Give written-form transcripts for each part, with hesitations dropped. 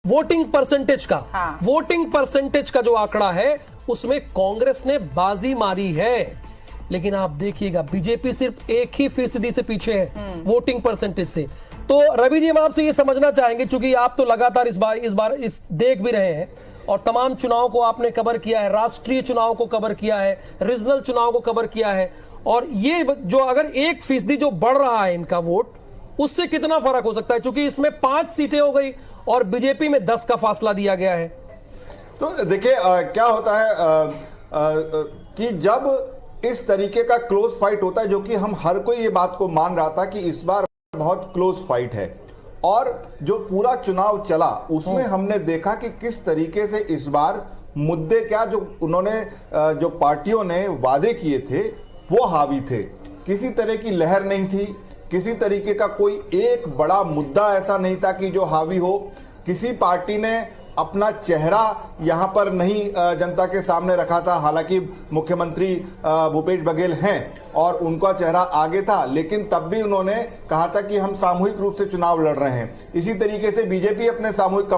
Voting percentage का, हाँ। Voting percentage का जो आंकड़ा है उसमें कांग्रेस ने बाजी मारी है। लेकिन आप देखिएगा बीजेपी सिर्फ 1% से पीछे है वोटिंग परसेंटेज से। तो रवि जी, हम आपसे ये समझना चाहेंगे, चूंकि आप तो लगातार इस बार देख भी रहे हैं और तमाम चुनाव को आपने कवर किया है, राष्ट्रीय चुनाव को कवर किया है, रीजनल चुनाव को कवर किया है, और ये जो अगर 1% जो बढ़ रहा है इनका वोट, उससे कितना फर्क हो सकता है? क्योंकि इसमें 5 सीटें हो गई और बीजेपी में 10 का फासला दिया गया है। तो देखिए क्या होता है कि जब इस तरीके का क्लोज फाइट होता है, जो कि हम हर कोई ये बात को मान रहा था कि इस बार बहुत क्लोज फाइट है, और जो पूरा चुनाव चला उसमें हमने देखा कि किस तरीके से इस बार मुद्दे क्या जो उन्होंने जो पार्टियों ने वादे किए थे वो हावी थे। किसी तरह की लहर नहीं थी, किसी तरीके का कोई एक बड़ा मुद्दा ऐसा नहीं था कि जो हावी हो। किसी पार्टी ने अपना चेहरा यहां पर नहीं जनता के सामने रखा था। हालांकि मुख्यमंत्री भूपेश बघेल हैं और उनका चेहरा आगे था, लेकिन तब भी उन्होंने कहा था कि हम सामूहिक रूप से चुनाव लड़ रहे हैं। इसी तरीके से बीजेपी अपने सामूहिक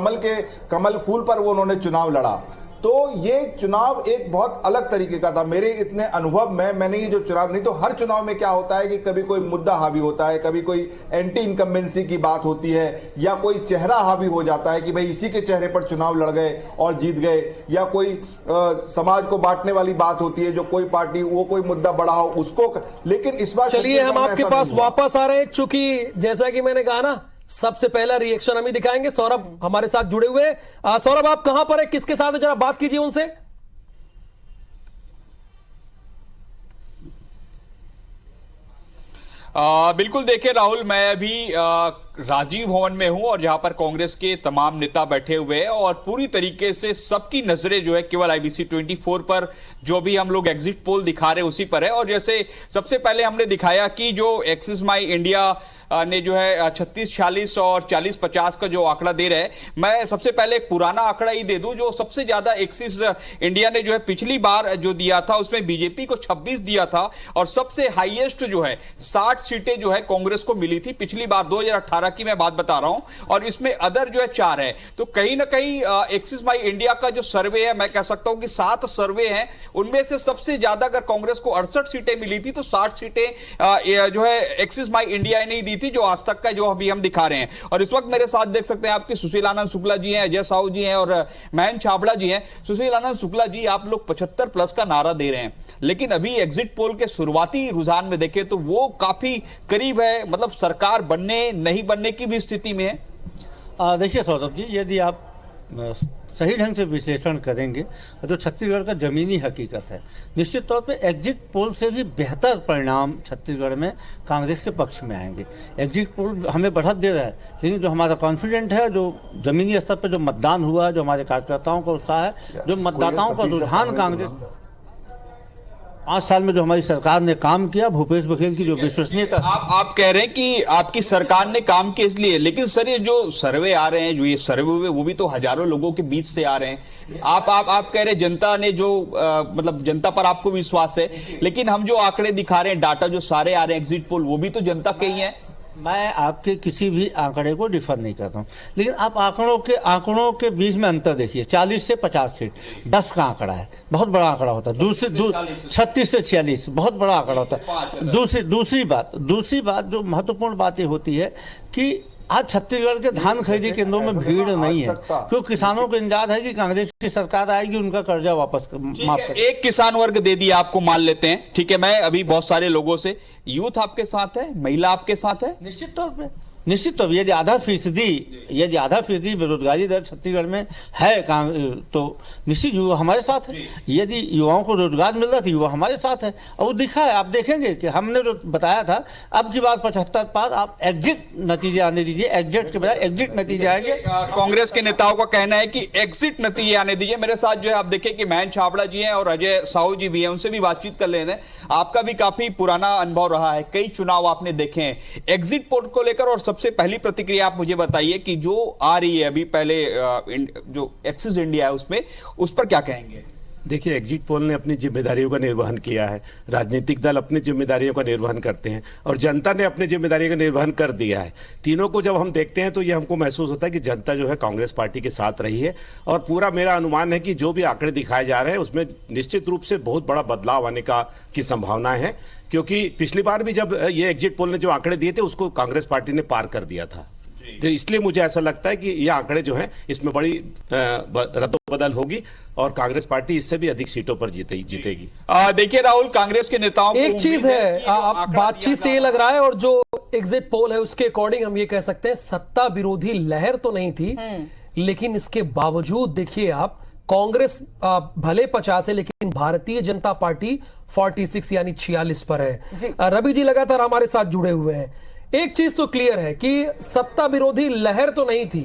कमल फूल पर वो उन्होंने चुनाव लड़ा। तो ये चुनाव एक बहुत अलग तरीके का था। मेरे इतने अनुभव में मैंने ये जो चुनाव, नहीं तो हर चुनाव में क्या होता है कि कभी कोई मुद्दा हावी होता है, कभी कोई एंटी इनकम्बेंसी की बात होती है, या कोई चेहरा हावी हो जाता है कि भाई इसी के चेहरे पर चुनाव लड़ गए और जीत गए, या कोई समाज को बांटने वाली बात होती है, जो कोई पार्टी वो कोई मुद्दा बढ़ाओ उसको। लेकिन इस बार चलिए हम आपके पास वापस आ रहे हैं, चूंकि जैसा कि मैंने कहा ना, सबसे पहला रिएक्शन हम ही दिखाएंगे। सौरभ हमारे साथ जुड़े हुए। सौरभ, आप कहां पर है, किसके साथ है, जरा बात कीजिए उनसे। बिल्कुल, देखिए राहुल, मैं अभी राजीव भवन में हूं और जहां पर कांग्रेस के तमाम नेता बैठे हुए हैं और पूरी तरीके से सबकी नजरें जो है केवल IBC 24 पर जो भी हम लोग एग्जिट पोल दिखा रहे हैं उसी पर है। और जैसे सबसे पहले हमने दिखाया कि जो एक्सिस माई इंडिया ने जो है 36-46 और 40-50 का जो आंकड़ा दे रहे हैं, मैं सबसे पहले एक पुराना आंकड़ा ही दे दूं। जो सबसे ज्यादा एक्सिस इंडिया ने जो है पिछली बार जो दिया था उसमें बीजेपी को 26 दिया था, और सबसे हाईएस्ट जो है 60 सीटें जो है कांग्रेस को मिली थी पिछली बार 2018 की मैं बात बता रहा हूं, और इसमें अदर जो है 4 है। तो कहीं ना कहीं एक्सिस माई इंडिया का जो सर्वे है, मैं कह सकता हूं कि 7 सर्वे हैं, उनमें से सबसे ज्यादा अगर कांग्रेस को 68 सीटें मिली थी तो 60 सीटें जो है एक्सिस माई इंडिया ने दी थी, जो आज तक का जो अभी हम दिखा रहे हैं। और इस वक्त मेरे साथ देख सकते हैं आपके सुशील आनंद शुक्ला जी हैं, अजय साहू जी हैं और महेंद्र छाबड़ा जी हैं। सुशील आनंद शुक्ला जी, आप लोग 75+ का नारा दे रहे हैं, लेकिन अभी एग्जिट पोल के शुरुआती रुझान में देखें तो वो काफी करीब है, मतलब सरकार बनने नहीं बनने की भी स्थिति में है। देखिए सौरभ जी, यदि आप सही ढंग से विश्लेषण करेंगे तो छत्तीसगढ़ का जमीनी हकीकत है, निश्चित तौर पे एग्जिट पोल से भी बेहतर परिणाम छत्तीसगढ़ में कांग्रेस के पक्ष में आएंगे। एग्जिट पोल हमें बढ़त दे रहा है, लेकिन जो हमारा कॉन्फिडेंट है, जो जमीनी स्तर पर जो मतदान हुआ है, जो हमारे कार्यकर्ताओं का उत्साह है, जो मतदाताओं का रुझान कांग्रेस 5 साल में जो हमारी सरकार ने काम किया, भूपेश बघेल की जो विश्वसनीयता। आप कह रहे हैं कि आपकी सरकार ने काम किया इसलिए, लेकिन सर ये जो सर्वे आ रहे हैं, जो ये सर्वे हुए वो भी तो हजारों लोगों के बीच से आ रहे हैं। आप कह रहे हैं जनता ने जो मतलब जनता पर आपको विश्वास है, लेकिन हम जो आंकड़े दिखा रहे हैं, डाटा जो सारे आ रहे हैं एग्जिट पोल, वो भी तो जनता के ही है। मैं आपके किसी भी आंकड़े को डिफर नहीं करता हूँ, लेकिन आप आंकड़ों के बीच में अंतर देखिए। 40 से 50 सीट 10 का आंकड़ा है, बहुत बड़ा आंकड़ा होता है। 36 से 46 बहुत बड़ा आंकड़ा होता है। दूसरी बात जो महत्वपूर्ण बात ये होती है कि आज छत्तीसगढ़ के धान खरीदी केंद्रों में भीड़ नहीं है, क्योंकि किसानों को इंतजार है कि कांग्रेस की सरकार आएगी, उनका कर्जा वापस माफ कर। एक किसान वर्ग दे दिया आपको, मान लेते हैं, ठीक है। मैं अभी बहुत सारे लोगों से, यूथ आपके साथ है, महिला आपके साथ है, निश्चित तौर पे यदि आधा फीसदी बेरोजगारी दर छत्तीसगढ़ में है तो निश्चित युवा हमारे साथ है। यदि युवाओं को रोजगार मिल रहा है तो युवा हमारे साथ है, और वो दिखा है। आप देखेंगे कि हमने जो बताया था, अब की बार 75 पार आप एग्जिट नतीजे आने दीजिए, एग्जिट के बजाय एग्जिट नतीजे आएंगे। कांग्रेस के नेताओं का कहना है कि एग्जिट नतीजे आने दीजिए। मेरे साथ जो है आप देखें कि महेंद्र छाबड़ा जी हैं और अजय साहू जी भी हैं, उनसे भी बातचीत कर लेते हैं। आपका भी काफी पुराना अनुभव रहा है, कई चुनाव आपने देखे हैं एग्जिट पोल को लेकर, और सबसे पहली प्रतिक्रिया आप मुझे बताइए कि जो आ रही है अभी, पहले जो एक्सिस इंडिया है उसमें, उस पर क्या कहेंगे? देखिए, एग्जिट पोल ने अपनी जिम्मेदारियों का निर्वहन किया है, राजनीतिक दल अपनी जिम्मेदारियों का निर्वहन करते हैं और जनता ने अपनी जिम्मेदारियों का निर्वहन कर दिया है। तीनों को जब हम देखते हैं तो ये हमको महसूस होता है कि जनता जो है कांग्रेस पार्टी के साथ रही है और पूरा मेरा अनुमान है कि जो भी आंकड़े दिखाए जा रहे हैं उसमें निश्चित रूप से बहुत बड़ा बदलाव आने की संभावनाएं हैं, क्योंकि पिछली बार भी जब ये एग्जिट पोल ने जो आंकड़े दिए थे उसको कांग्रेस पार्टी ने पार कर दिया था। तो इसलिए मुझे ऐसा लगता है कि ये आंकड़े जो हैं इसमें बड़ी रद्दोबदल होगी और कांग्रेस पार्टी इससे भी अधिक सीटों पर जीतेगी। देखिए राहुल, कांग्रेस के नेताओं को एक चीज उम्मीद है, कि जो आप आंकड़ा बातचीत दिया से ये जा लग रहा है और जो एग्जिट पोल है उसके अकॉर्डिंग हम ये कह सकते हैं सत्ता विरोधी लहर तो नहीं थी, लेकिन इसके बावजूद देखिए आप, कांग्रेस भले 50 है लेकिन भारतीय जनता पार्टी 46 यानी 46 पर है। रवि जी लगातार हमारे साथ जुड़े हुए हैं। एक चीज तो क्लियर है कि सत्ता विरोधी लहर तो नहीं थी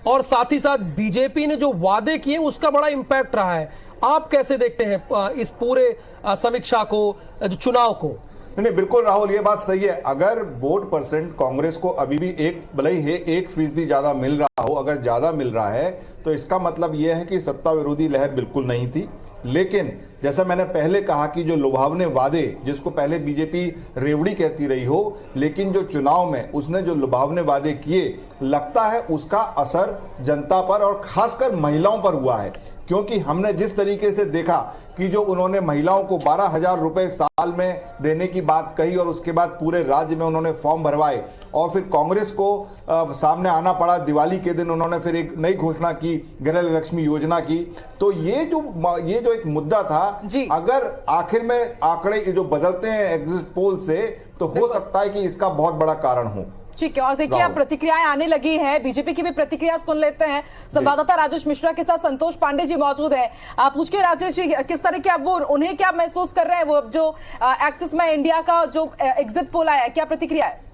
और साथ ही साथ बीजेपी ने जो वादे किए उसका बड़ा इंपैक्ट रहा है। आप कैसे देखते हैं इस पूरे समीक्षा को, चुनाव को? नहीं, बिल्कुल राहुल, ये बात सही है। अगर वोट परसेंट कांग्रेस को अभी भी भले ही 1% ज्यादा मिल रहा हो, अगर ज्यादा मिल रहा है तो इसका मतलब यह है कि सत्ता विरोधी लहर बिल्कुल नहीं थी। लेकिन जैसा मैंने पहले कहा कि जो लुभावने वादे, जिसको पहले बीजेपी रेवड़ी कहती रही हो, लेकिन जो चुनाव में उसने जो लुभावने वादे किए, लगता है उसका असर जनता पर और खासकर महिलाओं पर हुआ है। क्योंकि हमने जिस तरीके से देखा कि जो उन्होंने महिलाओं को 12,000 रुपए साल में देने की बात कही और उसके बाद पूरे राज्य में उन्होंने फॉर्म भरवाए और फिर कांग्रेस को सामने आना पड़ा। दिवाली के दिन उन्होंने फिर एक नई घोषणा की, गृह लक्ष्मी योजना की। तो ये जो एक मुद्दा था, अगर आखिर में आंकड़े जो बदलते हैं एग्जिट पोल से, तो हो सकता है कि इसका बहुत बड़ा कारण हो। ठीक है, और देखिए अब प्रतिक्रियाएं आने लगी हैं, बीजेपी की भी प्रतिक्रिया सुन लेते हैं। संवाददाता राजेश मिश्रा के साथ संतोष पांडे जी मौजूद हैं। आप पूछ के राजेश जी, किस तरह के अब वो उन्हें क्या महसूस कर रहे हैं, वो अब जो एक्सिस माई इंडिया का जो एग्जिट पोल आया है, क्या प्रतिक्रिया है?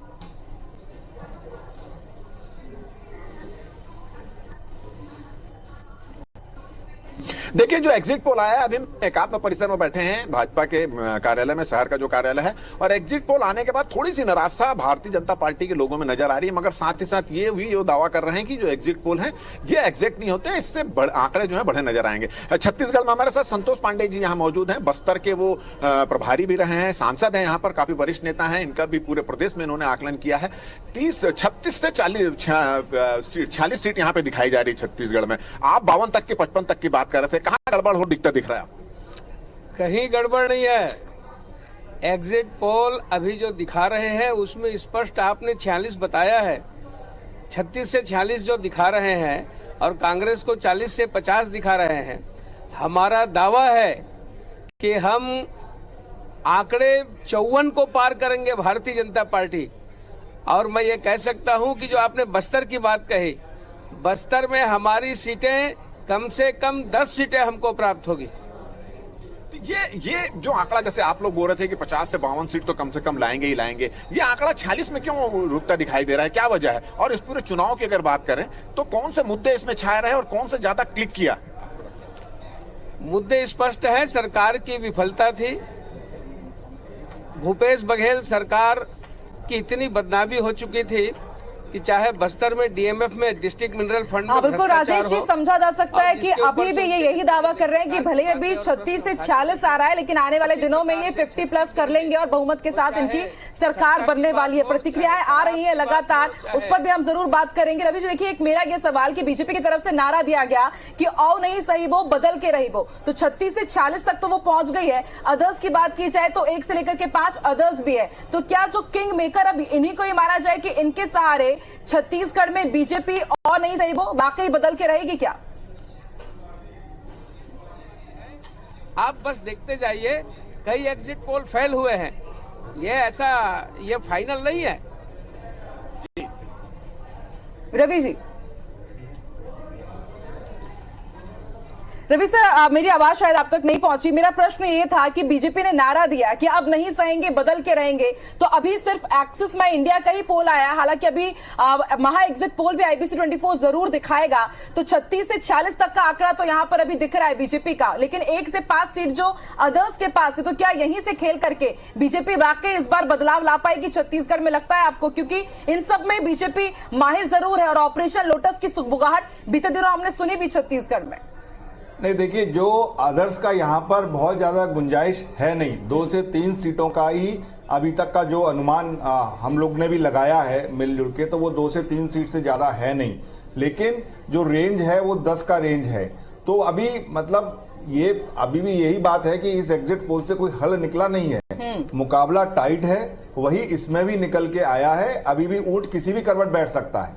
देखिए, जो एग्जिट पोल आया है, अभी एकात्म परिसर में बैठे हैं भाजपा के कार्यालय में, शहर का जो कार्यालय है, और एग्जिट पोल आने के बाद थोड़ी सी निराशा भारतीय जनता पार्टी के लोगों में नजर आ रही है। मगर साथ ही साथ ये भी वो दावा कर रहे हैं कि जो एग्जिट पोल है ये एग्जैक्ट नहीं होते, इससे आंकड़े जो है बढ़े नजर आएंगे। छत्तीसगढ़ में हमारे साथ संतोष पांडे जी यहाँ मौजूद हैं, बस्तर के वो प्रभारी भी रहे हैं, सांसद हैं, यहाँ पर काफी वरिष्ठ नेता हैं। इनका भी पूरे प्रदेश में इन्होंने आकलन किया है। 36 से 46 सीट यहाँ पे दिखाई जा रही है छत्तीसगढ़ में। आप 52 तक के 55 तक की बात कर रहे थे, कहाँ गड़बड़ हो दिखता दिख रहा है? कहीं गड़बड़ नहीं है। एग्जिट पोल अभी जो दिखा रहे हैं उसमें स्पष्ट आपने 46 बताया है, 36 से 46 जो दिखा रहे हैं और कांग्रेस को 40 से 50 दिखा रहे हैं। हमारा दावा है कि हम आंकड़े 54 को पार करेंगे भारतीय जनता पार्टी। और मैं ये कह सकता हूं कि जो आपने बस्तर की बात कही, बस्तर में हमारी सीटें कम से कम 10 सीटें हमको प्राप्त होगी। ये जो आंकड़ा, जैसे आप लोग बोल रहे थे कि 50 से 52 सीट तो कम से कम लाएंगे ही लाएंगे, ये आंकड़ा 46 में क्यों रुकता दिखाई दे रहा है? क्या वजह है? और इस पूरे चुनाव की अगर बात करें तो कौन से मुद्दे इसमें छाए रहे और कौन से ज्यादा क्लिक किया? मुद्दे स्पष्ट है। सरकार की विफलता थी, भूपेश बघेल सरकार की इतनी बदनामी हो चुकी थी कि चाहे बस्तर में डीएमएफ में डिस्ट्रिक्ट मिनरल फंड में बिल्कुल राजेश जी, समझा जा सकता है कि अभी भी ये यही दावा कर रहे हैं कि भले अभी 36 से 46 आ रहा है, लेकिन आने वाले दिनों में ये 50+ कर लेंगे और बहुमत के साथ इनकी सरकार बनने वाली है। प्रतिक्रियाएं आ रही है लगातार, उस पर भी हम जरूर बात करेंगे। रवि जी, देखिए, एक मेरा ये सवाल कि बीजेपी की तरफ से नारा दिया गया कि औ नहीं सही वो, बदल के रही वो, तो 36 से 46 तक तो वो पहुंच गई है। अदर्स की बात की जाए तो 1 से लेकर के 5 अदर्स भी है। तो क्या जो किंग मेकर अब इन्हीं को ही माना जाए कि इनके सहारे छत्तीसगढ़ में बीजेपी और नहीं सही वो वाकई बदल के रहेगी क्या? आप बस देखते जाइए, कई एग्जिट पोल फेल हुए हैं, ये फाइनल नहीं है। रवि जी, रवि सर, मेरी आवाज शायद आप तक नहीं पहुंची। मेरा प्रश्न ये था कि बीजेपी ने नारा दिया कि अब नहीं सहेंगे, बदल के रहेंगे, तो अभी सिर्फ एक्सिस माई इंडिया का ही पोल आया, हालांकि अभी महा एग्जिट पोल भी IBC 24 जरूर दिखाएगा। तो 36 से 46 तक का आंकड़ा तो यहाँ पर अभी दिख रहा है बीजेपी का, लेकिन 1 से 5 सीट जो अदर्स के पास है, तो क्या यहीं से खेल करके बीजेपी वाकई इस बार बदलाव ला पाएगी छत्तीसगढ़ में, लगता है आपको? क्योंकि इन सब में बीजेपी माहिर जरूर है और ऑपरेशन लोटस की सुगबुगाहट बीते दिनों हमने सुनी भी छत्तीसगढ़ में। नहीं, देखिए, जो अदर्स का यहाँ पर बहुत ज्यादा गुंजाइश है नहीं। 2 से 3 सीटों का ही अभी तक का जो अनुमान हम लोग ने भी लगाया है मिलजुल के, तो वो 2 से 3 सीट से ज्यादा है नहीं। लेकिन जो रेंज है वो 10 का रेंज है। तो अभी मतलब ये अभी भी यही बात है कि इस एग्जिट पोल से कोई हल निकला नहीं है। मुकाबला टाइट है, वही इसमें भी निकल के आया है। अभी भी ऊंट किसी भी करवट बैठ सकता है,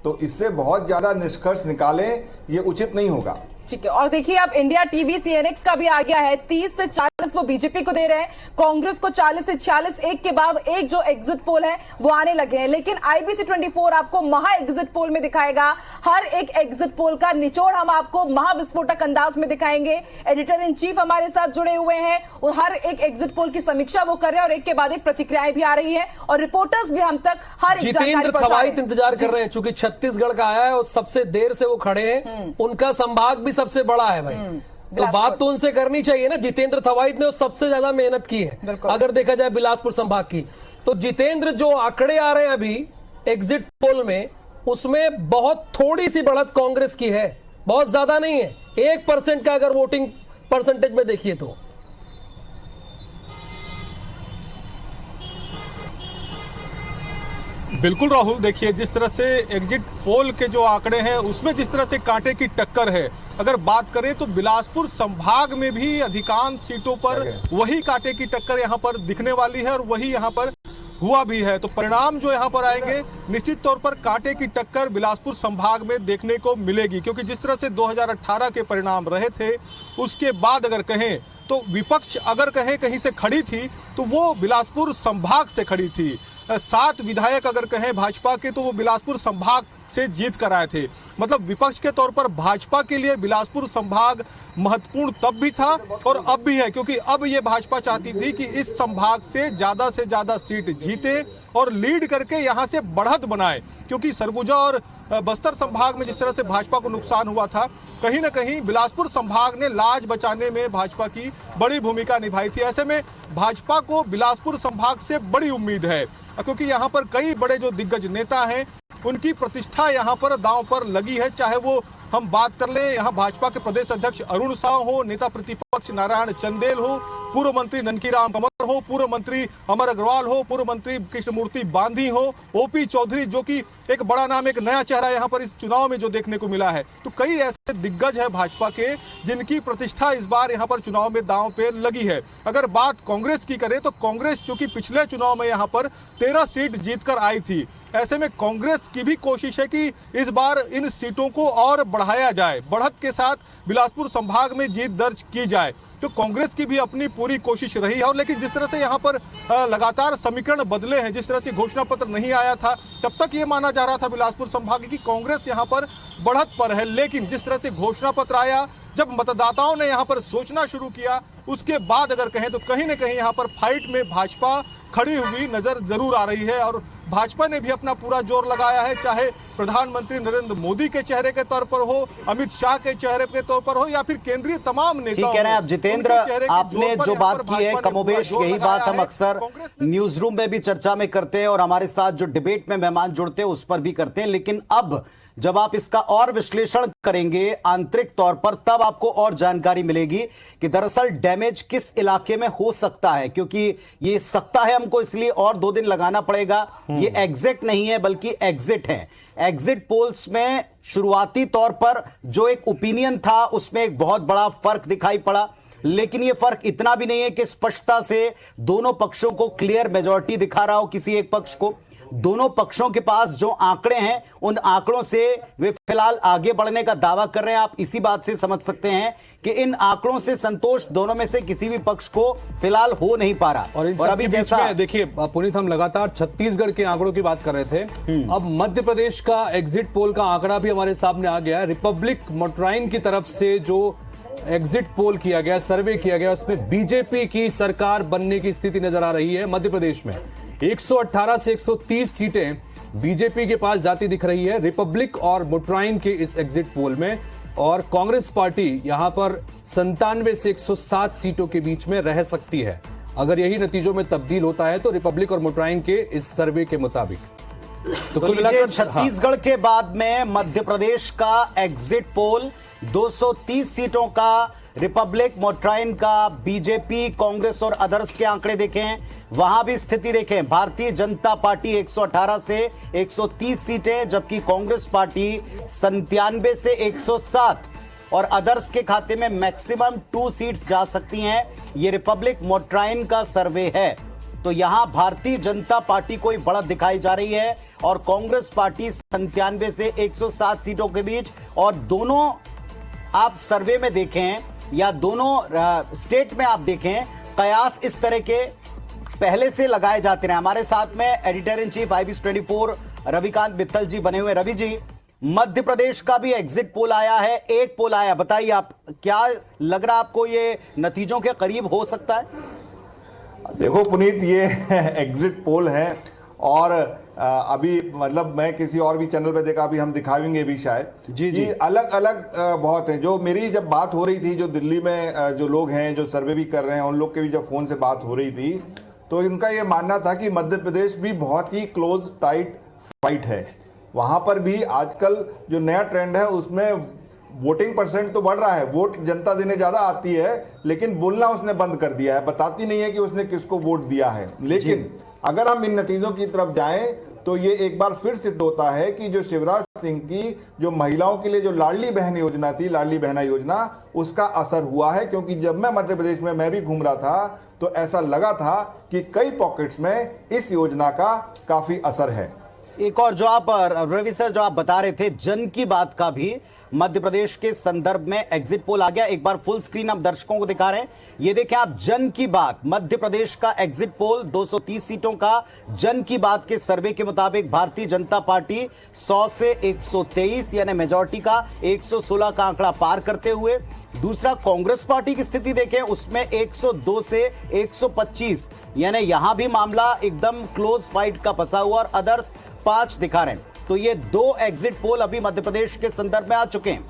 तो इससे बहुत ज्यादा निष्कर्ष निकालें ये उचित नहीं होगा। ठीक है। और देखिए अब इंडिया टीवी सीएनएक्स का भी आ गया है, 30 से 40 वो बीजेपी को दे रहे हैं, कांग्रेस को 40 से 46, एक के बाद एक जो एग्जिट पोल है वो आने लगे हैं। लेकिन आईबीसी 24 आपको महा एग्जिट पोल में दिखाएगा। हर एक एग्जिट पोल का निचोड़ हम आपको महाविस्फोटक अंदाज में दिखाएंगे। एडिटर इन चीफ हमारे साथ जुड़े हुए हैं और हर एक एग्जिट पोल की समीक्षा वो कर रहे हैं और एक के बाद एक प्रतिक्रियाएं भी आ रही है और रिपोर्टर्स भी हम तक हर एक जानकारी जितेंद्र पहुंचा रहे खवाइत हैं। इंतजार कर रहे हैं, चूंकि छत्तीसगढ़ का आया है और सबसे देर से वो खड़े हैं, उनका संभाग भी सबसे बड़ा है भाई। तो बात तो उनसे करनी चाहिए ना। जितेंद्र खवाइत ने सबसे ज्यादा मेहनत की है अगर देखा जाए बिलासपुर संभाग की। तो जितेंद्र, जो आंकड़े आ रहे हैं अभी एग्जिट पोल में, उसमें बहुत थोड़ी सी बढ़त कांग्रेस की है, बहुत ज्यादा नहीं है। 1% का अगर वोटिंग परसेंटेज में देखिए तो। बिल्कुल राहुल, देखिए जिस तरह से एग्जिट पोल के जो आंकड़े हैं उसमें जिस तरह से कांटे की टक्कर है, अगर बात करें तो बिलासपुर संभाग में भी अधिकांश सीटों पर वही कांटे की टक्कर यहां पर दिखने वाली है और वही यहां पर हुआ भी है। तो परिणाम जो यहां पर आएंगे, निश्चित तौर पर कांटे की टक्कर बिलासपुर संभाग में देखने को मिलेगी, क्योंकि जिस तरह से 2018 के परिणाम रहे थे, उसके बाद अगर कहें तो विपक्ष अगर कहें कहीं से खड़ी थी तो वो बिलासपुर संभाग से खड़ी थी। 7 विधायक अगर कहें भाजपा के तो वो बिलासपुर संभाग से जीत कर आए थे। मतलब विपक्ष के तौर पर भाजपा के लिए बिलासपुर संभाग महत्वपूर्ण तब भी था और अब भी है, क्योंकि अब ये भाजपा चाहती थी कि इस संभाग से ज्यादा सीट जीते और लीड करके यहां से बढ़त बनाए, क्योंकि सरगुजा और बस्तर संभाग में जिस तरह से भाजपा को नुकसान हुआ था, कहीं ना कहीं बिलासपुर संभाग ने लाज बचाने में भाजपा की बड़ी भूमिका निभाई थी। ऐसे में भाजपा को बिलासपुर संभाग से बड़ी उम्मीद है, क्योंकि यहाँ पर कई बड़े जो दिग्गज नेता हैं उनकी प्रतिष्ठा यहाँ पर दांव पर लगी है। चाहे वो हम बात कर लें यहाँ भाजपा के प्रदेश अध्यक्ष अरुण साह हो, नेता प्रतिपक्ष नारायण चंदेल हो, पूर्व मंत्री ननकीराम तंवर हो, पूर्व मंत्री अमर अग्रवाल हो, पूर्व मंत्री कृष्णमूर्ति बांधी हो, ओपी चौधरी जो कि एक बड़ा नाम, एक नया चेहरा यहाँ पर इस चुनाव में जो देखने को मिला है। तो कई ऐसे दिग्गज है भाजपा के जिनकी प्रतिष्ठा इस बार यहाँ पर चुनाव में दांव पे लगी है। अगर बात कांग्रेस की करें तो कांग्रेस चूंकि पिछले चुनाव में यहाँ पर 13 सीट जीतकर आई थी, ऐसे में कांग्रेस की भी कोशिश है कि इस बार इन सीटों को और बढ़ाया जाए, बढ़त के साथ बिलासपुर संभाग में जीत दर्ज की जाए। तो कांग्रेस की भी अपनी पूरी कोशिश रही है। और लेकिन जिस तरह से यहाँ पर लगातार समीकरण बदले हैं, जिस तरह से घोषणा पत्र नहीं आया था, तब तक ये माना जा रहा था बिलासपुर संभाग की कांग्रेस यहाँ पर बढ़त पर है। लेकिन जिस तरह से घोषणा पत्र आया, जब मतदाताओं ने यहाँ पर सोचना शुरू किया, उसके बाद अगर कहें तो कहीं ना कहीं यहाँ पर फाइट में भाजपा खड़ी हुई नजर जरूर आ रही है और भाजपा ने भी अपना पूरा जोर लगाया है, चाहे प्रधानमंत्री नरेंद्र मोदी के चेहरे के तौर पर हो, अमित शाह के चेहरे के तौर पर हो, या फिर केंद्रीय तमाम नेताओं। ठीक कह रहे हैं आप जितेंद्र, आपने जो बात की है कमोबेश यही बात हम अक्सर न्यूज रूम में भी चर्चा में करते हैं और हमारे साथ जो डिबेट में मेहमान जुड़ते हैं उस पर भी करते हैं। लेकिन अब जब आप इसका और विश्लेषण करेंगे आंतरिक तौर पर, तब आपको और जानकारी मिलेगी कि दरअसल डैमेज किस इलाके में हो सकता है, क्योंकि ये सकता है हमको इसलिए और 2 दिन लगाना पड़ेगा। ये एग्जिट नहीं है बल्कि एग्जिट है। एग्जिट पोल्स में शुरुआती तौर पर जो एक ओपिनियन था उसमें एक बहुत बड़ा फर्क दिखाई पड़ा, लेकिन यह फर्क इतना भी नहीं है कि स्पष्टता से दोनों पक्षों को क्लियर मेजॉरिटी दिखा रहा हो किसी एक पक्ष को। दोनों पक्षों के पास जो आंकड़े हैं उन आंकड़ों से वे फिलहाल आगे बढ़ने का दावा कर रहे हैं। आप इसी बात से समझ सकते हैं कि इन आंकड़ों से संतोष दोनों में से किसी भी पक्ष को फिलहाल हो नहीं पा रहा। और अभी जैसा देखिए पुनीत, हम लगातार छत्तीसगढ़ के आंकड़ों की बात कर रहे थे, अब मध्य प्रदेश का एग्जिट पोल का आंकड़ा भी हमारे सामने आ गया है। रिपब्लिक मोटराइन की तरफ से जो एग्जिट पोल किया गया, सर्वे किया गया, उसमें बीजेपी की सरकार बनने की स्थिति नजर आ रही है। मध्य प्रदेश में 118 से 130 सीटें बीजेपी के पास जाती दिख रही है रिपब्लिक और मोटराइन के इस एग्जिट पोल में, और कांग्रेस पार्टी यहां पर 97 से 107 सीटों के बीच में रह सकती है। अगर यही नतीजों में तब्दील होता है तो रिपब्लिक और मोटराइन के इस सर्वे के मुताबिक तो कुल लीजिए, मिलाकर छत्तीसगढ़ के बाद में मध्य प्रदेश का एग्जिट पोल 230 सीटों का, रिपब्लिक, मोट्राइन का, बीजेपी, कांग्रेस और अदर्स के आंकड़े देखें, वहां भी स्थिति देखें। भारतीय जनता पार्टी 118 से 130 सीटें, जबकि कांग्रेस पार्टी 97 से 107 और अदर्स के खाते में मैक्सिमम 2 सीट्स जा सकती हैं। ये रिपब्लिक मोट्राइन का सर्वे है। तो यहां भारतीय जनता पार्टी को बढ़त दिखाई जा रही है और कांग्रेस पार्टी 97 से 107 सीटों के बीच। और दोनों आप सर्वे में देखें या दोनों स्टेट में आप देखें, कयास इस तरह के पहले से लगाए जाते रहे। हमारे साथ में editor in chief IBC 24 Ravikant Mittal ji बने हुए। रवि जी, मध्य प्रदेश का भी एग्जिट पोल आया है, एक पोल आया, बताइए आप क्या लग रहा आपको, ये नतीजों के करीब हो सकता है? देखो पुनीत, ये एग्जिट पोल है और अभी मतलब मैं किसी और भी चैनल पे देखा, अभी हम दिखाएंगे भी शायद जी जी, अलग अलग बहुत हैं। जो मेरी जब बात हो रही थी, जो दिल्ली में जो लोग हैं जो सर्वे भी कर रहे हैं, उन लोग के भी जब फोन से बात हो रही थी, तो इनका ये मानना था कि मध्य प्रदेश भी बहुत ही क्लोज टाइट फाइट है। वहां पर भी आजकल जो नया ट्रेंड है उसमें वोटिंग परसेंट तो बढ़ रहा है, वोट जनता देने ज्यादा आती है, लेकिन बोलना उसने बंद कर दिया है, बताती नहीं है कि उसने किसको वोट दिया है। लेकिन अगर हम इन नतीजों की तरफ जाएं तो ये एक बार फिर सिद्ध होता है कि जो शिवराज सिंह की जो महिलाओं के लिए जो लाडली बहन योजना थी, लाडली बहना योजना, उसका असर हुआ है। क्योंकि जब मैं मध्य प्रदेश में मैं भी घूम रहा था तो ऐसा लगा था कि कई पॉकेट्स में इस योजना का काफी असर है। एक और जो आप रवि सर जो आप बता रहे थे, जन की बात का भी मध्य प्रदेश के संदर्भ में एग्जिट पोल आ गया। एक बार फुल स्क्रीन आप दर्शकों को दिखा रहे हैं, ये देखें आप, जन की बात, मध्य प्रदेश का एग्जिट पोल 230 सीटों का। जन की बात के सर्वे के मुताबिक भारतीय जनता पार्टी 100 से 123 यानी मेजॉरिटी का 116 का आंकड़ा पार करते हुए। दूसरा, कांग्रेस पार्टी की स्थिति देखें, उसमें 102 से 125 यानी यहां भी मामला एकदम क्लोज फाइट का फंसा हुआ और अदर्स 5 दिखा रहे हैं। तो ये 2 एग्जिट पोल अभी मध्य प्रदेश के संदर्भ में आ चुके हैं।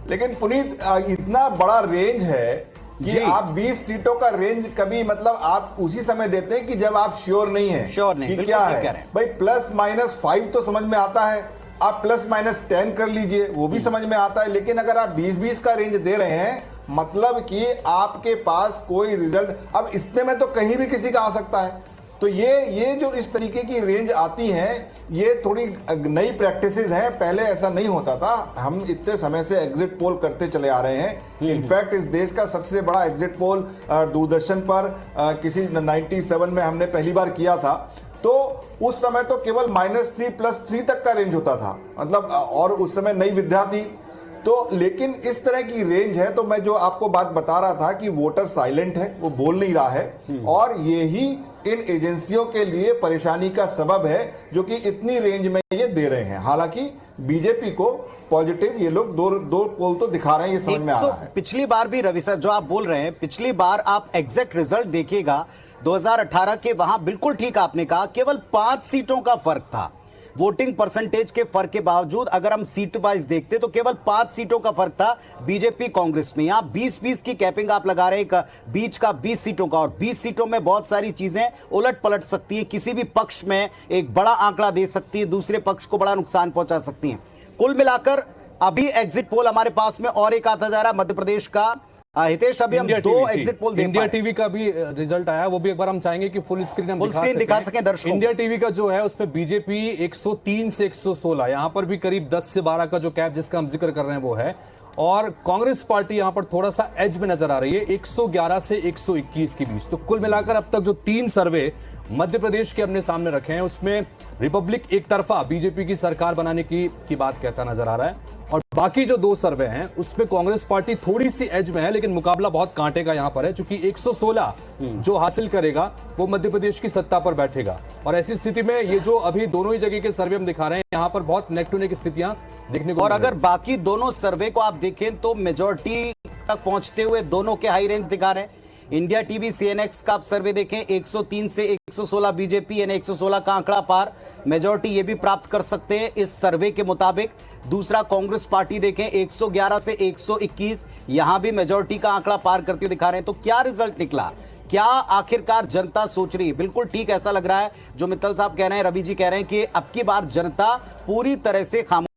लेकिन पुनीत, इतना बड़ा रेंज है कि आप 20 सीटों का रेंज कभी मतलब आप उसी समय देते हैं कि जब आप श्योर नहीं है, श्योर नहीं कि क्या है। भाई +-5 तो समझ में आता है, आप +-10 कर लीजिए, वो भी समझ में आता है। लेकिन अगर आप 20-20 का रेंज दे रहे हैं, मतलब कि आपके पास कोई रिजल्ट, अब इतने में तो कहीं भी किसी का आ सकता है। तो ये जो इस तरीके की रेंज आती हैं, ये थोड़ी नई प्रैक्टिसेस हैं, पहले ऐसा नहीं होता था। हम इतने समय से एग्जिट पोल करते चले आ रहे हैं। इनफैक्ट इस देश का सबसे बड़ा एग्जिट पोल दूरदर्शन पर किसी 97 में हमने पहली बार किया था। तो उस समय तो केवल -3 +3 तक का रेंज होता था, मतलब, और उस समय नई विद्या थी। तो लेकिन इस तरह की रेंज है, तो मैं जो आपको बात बता रहा था कि वोटर साइलेंट है, वो बोल नहीं रहा है, और यही इन एजेंसियों के लिए परेशानी का सबब है जो कि इतनी रेंज में ये दे रहे हैं। हालांकि बीजेपी को पॉजिटिव ये लोग दो पोल तो दिखा रहे हैं, ये समझ में आ रहा है। पिछली बार भी रवि सर जो आप बोल रहे हैं, पिछली बार आप एग्जैक्ट रिजल्ट देखिएगा 2018 के, वहां बिल्कुल ठीक आपने कहा, केवल 5 सीटों का फर्क था। वोटिंग परसेंटेज के फर्क के बावजूद अगर हम सीट वाइज देखते तो केवल 5 सीटों का फर्क था बीजेपी कांग्रेस में। यहां 20-20 की कैपिंग आप लगा रहे हैं, बीच का 20 सीटों का, और 20 सीटों में बहुत सारी चीजें उलट पलट सकती है। किसी भी पक्ष में एक बड़ा आंकड़ा दे सकती है, दूसरे पक्ष को बड़ा नुकसान पहुंचा सकती है। कुल मिलाकर अभी एग्जिट पोल हमारे पास में और एक आता जा रहा है मध्य प्रदेश का। हितेश, अभी हम 2 एग्जिट पोल इंडिया टीवी का भी रिजल्ट आया, वो भी एक बार हम चाहेंगे कि फुल स्क्रीन हम दिखा सकें दर्शकों। इंडिया टीवी का जो है उसमें बीजेपी 103 से 116, यहां पर भी करीब 10 से 12 का जो कैप जिसका हम जिक्र कर रहे हैं वो है। और कांग्रेस पार्टी यहां पर थोड़ा सा एज में नजर आ रही है, 111 से 121 के बीच। तो कुल मिलाकर अब तक जो 3 सर्वे मध्य प्रदेश के अपने सामने रखे हैं, उसमें रिपब्लिक एक तरफा बीजेपी की सरकार बनाने की बात कहता नजर आ रहा है, और बाकी जो 2 सर्वे हैं उसमें कांग्रेस पार्टी थोड़ी सी एज में है, लेकिन मुकाबला बहुत कांटे का यहां पर है, क्योंकि 116 जो हासिल करेगा वो मध्य प्रदेश की सत्ता पर बैठेगा। और ऐसी स्थिति में ये जो अभी दोनों ही जगह के सर्वे हम दिखा रहे हैं, यहां पर बहुत नेक टू नेक स्थितियां देखने को। और अगर बाकी दोनों सर्वे को आप देखें तो मेजॉरिटी तक पहुंचते हुए दोनों के हाई रेंज दिखा रहे हैं। इंडिया टीवी सीएनएक्स का आप सर्वे देखें, 103 से 116 बीजेपी यानी 116 का आंकड़ा पार, मेजॉरिटी ये भी प्राप्त कर सकते हैं इस सर्वे के मुताबिक। दूसरा कांग्रेस पार्टी देखें, 111 से 121, यहां भी मेजॉरिटी का आंकड़ा पार करते हुए दिखा रहे हैं। तो क्या रिजल्ट निकला, क्या आखिरकार जनता सोच रही है? बिल्कुल ठीक ऐसा लग रहा है जो मित्तल साहब कह रहे हैं, रवि जी कह रहे हैं कि अब की बार जनता पूरी तरह से खामोश